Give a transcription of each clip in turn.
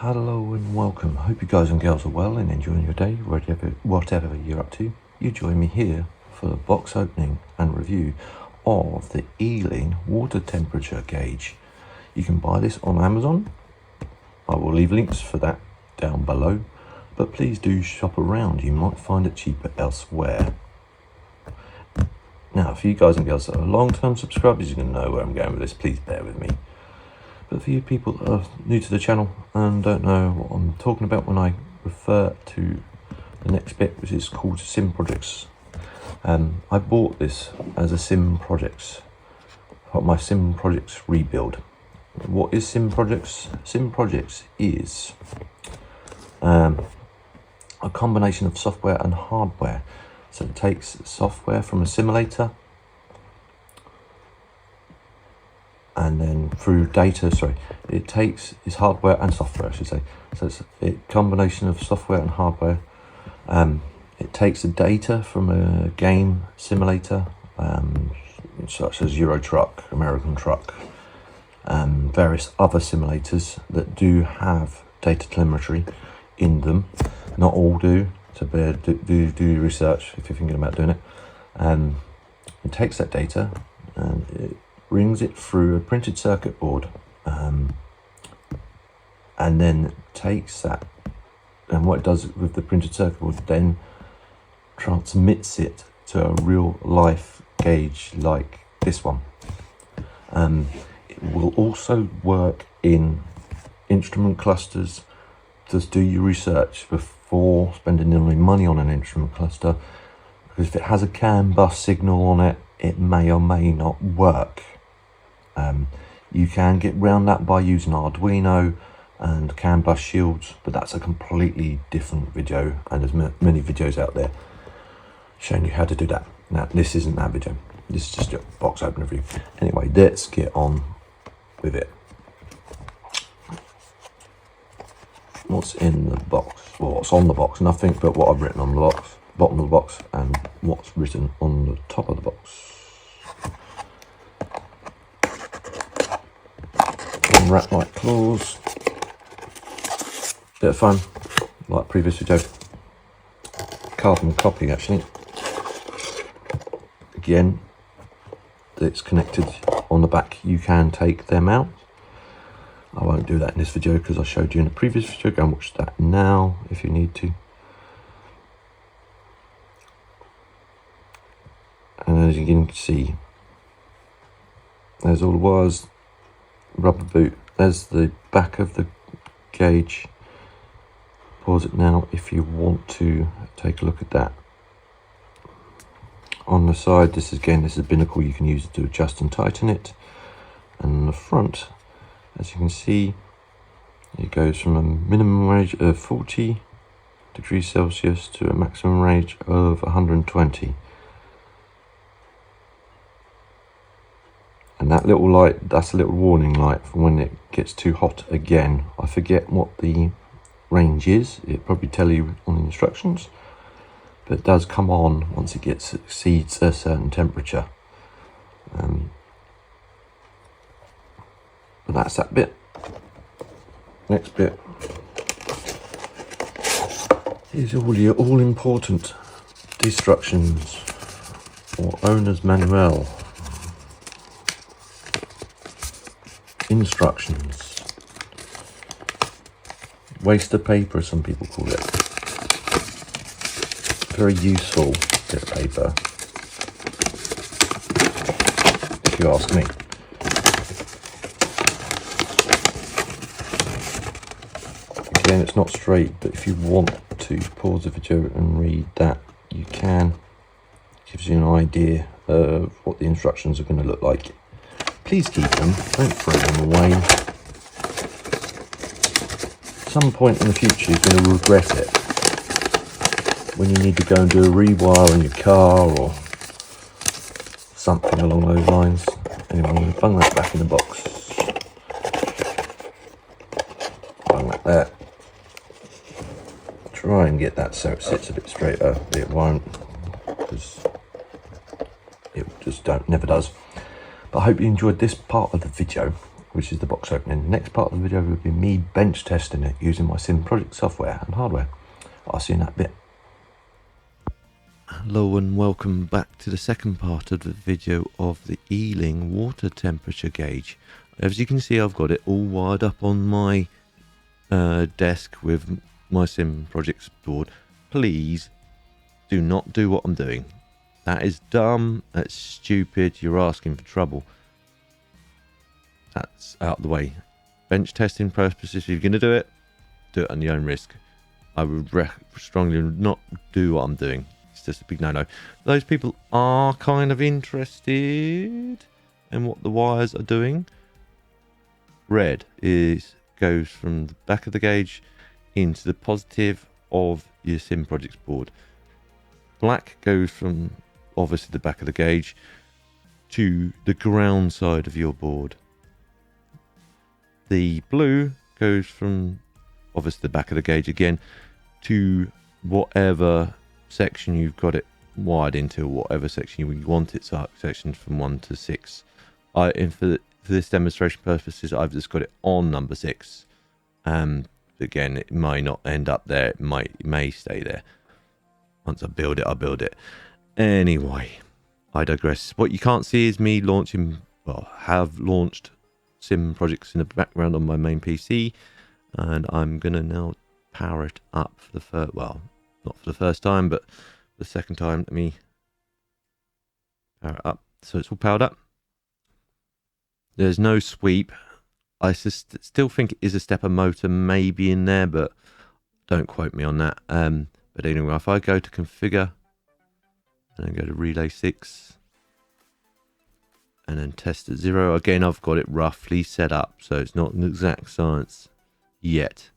Hello and welcome. Hope you guys and girls are well and enjoying your day, whatever you're up to. You join me here for the box opening and review of the ELING water temperature gauge. You can buy this on Amazon. I will leave links for that down below, but please do shop around. You might find it cheaper elsewhere. Now, for you guys and girls that are long-term subscribers, you're going to know where I'm going with this. Please bear with me. But for you people that are new to the channel and don't know what I'm talking about when I refer to the next bit, which is called SymProjects, I bought this as a SymProjects, my SymProjects rebuild. What is SymProjects? SymProjects is a combination of software and hardware. So it takes software from a simulator and then through data, it takes its hardware and software, I should say. So it's a combination of software and hardware. It takes the data from a game simulator, such as Euro Truck, American Truck, various other simulators that do have data telemetry in them. Not all do, so do research if you're thinking about doing it. It takes that data and it brings it through a printed circuit board, and then takes that, and what it does with the printed circuit board then transmits it to a real life gauge like this one. It will also work in instrument clusters. Just do your research before spending any money on an instrument cluster, because if it has a CAN bus signal on it, it may or may not work. You can get around that by using Arduino and CAN bus shields, but that's a completely different video, and there's many videos out there showing you how to do that. Now, this isn't that video. This is just a box opener review. Anyway, let's get on with it. What's in the box? Well, what's on the box? Nothing but what I've written on the box, bottom of the box, and what's written on the top of the box. Unwrap like claws. Bit of fun, like previous video. Carbon copy, actually. Again, it's connected on the back. You can take them out. I won't do that in this video because I showed you in the previous video. Go and watch that now if you need to. And as you can see, there's all the wires, rubber boot. There's the back of the gauge. Pause it now if you want to take a look at that. On the side, this is a binnacle you can use to adjust and tighten it. And on the front, as you can see, it goes from a minimum range of 40 degrees Celsius to a maximum range of 120. And that little light, that's a little warning light for when it gets too hot again. I forget what the range is. It'll probably tell you on the instructions, but it does come on once it exceeds a certain temperature. But that's that bit. Next bit is all your all-important instructions or owner's manual. Instructions. Waste of paper, some people call it. Very useful bit of paper, if you ask me. Again, it's not straight, but if you want to pause the video and read that, you can. It gives you an idea of what the instructions are going to look like. Please keep them, don't throw them away. At some point in the future you're going to regret it, when you need to go and do a rewire on your car or something along those lines. Anyway, I'm going to bung that back in the box. Bung that there. Try and get that so it sits a bit straighter, but it won't, because it just never does. But I hope you enjoyed this part of the video. which is the box opening. The next part of the video will be me bench testing it using my SymProjects software and hardware. I'll see you in that bit. Hello and welcome back to the second part of the video of the ELING water temperature gauge. As you can see, I've got it all wired up on my desk with my SymProjects board. Please do not do what I'm doing. That is dumb, that's stupid, you're asking for trouble. That's out of the way. Bench testing purposes, if you're going to do it on your own risk. I would strongly not do what I'm doing. It's just a big no-no. Those people are kind of interested in what the wires are doing. Red goes from the back of the gauge into the positive of your SymProjects board. Black goes from obviously the back of the gauge to the ground side of your board. The blue goes from obviously the back of the gauge again to whatever section you've got it wired into, whatever section you want it, so sections from 1 to 6. For this demonstration purposes, I've just got it on number 6. Again, it may not end up there, it may stay there. Once I build it, I'll build it. Anyway, I digress. What you can't see is me launching, well, have launched SymProjects in the background on my main PC, and I'm gonna now power it up for the first, well, not for the first time, but the second time. Let me power it up. So it's all powered up. There's no sweep. I still think it is a stepper motor maybe in there, but don't quote me on that. But anyway, if I go to configure and then go to relay 6 and then test at 0, again, I've got it roughly set up, so it's not an exact science yet.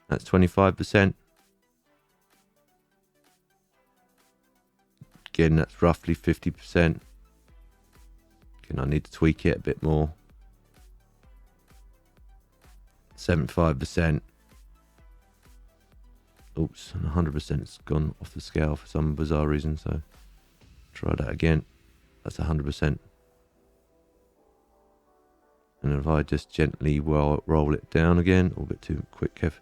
That's 25%. Again, that's roughly 50%. Again, I need to tweak it a bit more. 75%. Oops, and 100% it's gone off the scale for some bizarre reason, so try that again. That's 100%. And if I just gently roll it down again, a bit too quick, Kev.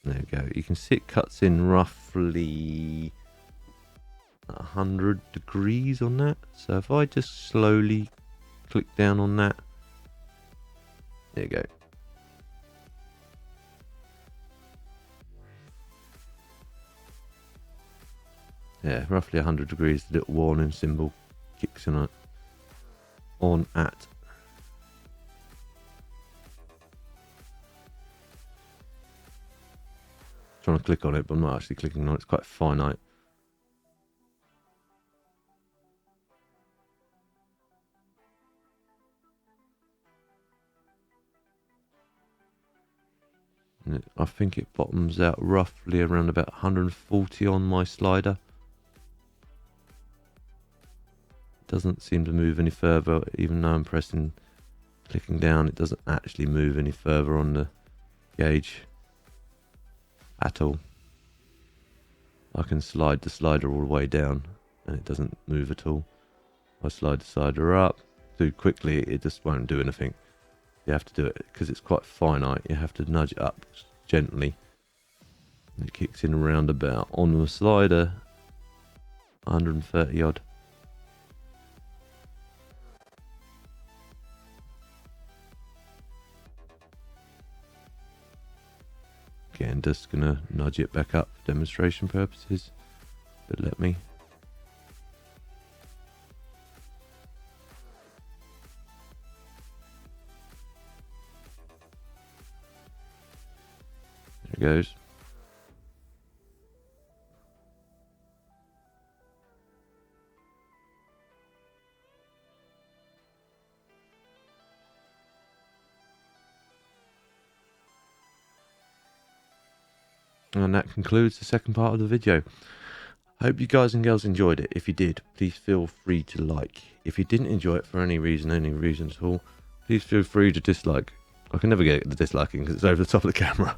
There we go. You can see it cuts in roughly 100 degrees on that. So if I just slowly click down on that, there you go. Yeah, roughly 100 degrees. The little warning symbol kicks in on at. Trying to click on it, but I'm not actually clicking on it. It's quite finite. I think it bottoms out roughly around about 140 on my slider. It doesn't seem to move any further, even though I'm clicking down, it doesn't actually move any further on the gauge at all. I can slide the slider all the way down and it doesn't move at all. I slide the slider up too quickly, it just won't do anything. You have to do it because it's quite finite. You have to nudge it up gently. And it kicks in around about on the slider 130 odd. Again, just gonna nudge it back up for demonstration purposes. But let me. There it goes. And that concludes the second part of the video. I hope you guys and girls enjoyed it. If you did, please feel free to like. If you didn't enjoy it for any reason at all, please feel free to dislike. I can never get the disliking because it's over the top of the camera.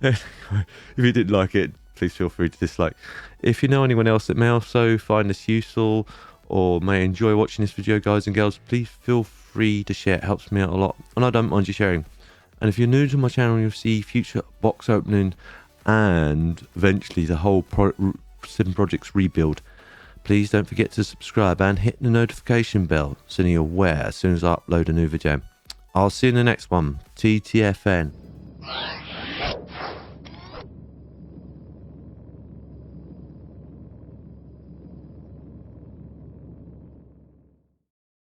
Anyway, if you did like it, please feel free to dislike. If you know anyone else that may also find this useful or may enjoy watching this video, guys and girls, please feel free to share. It helps me out a lot, and I don't mind you sharing. And if you're new to my channel, you'll see future box opening and eventually the whole SymProjects rebuild. Please don't forget to subscribe and hit the notification bell so you're aware as soon as I upload a new video. I'll see you in the next one. TTFN.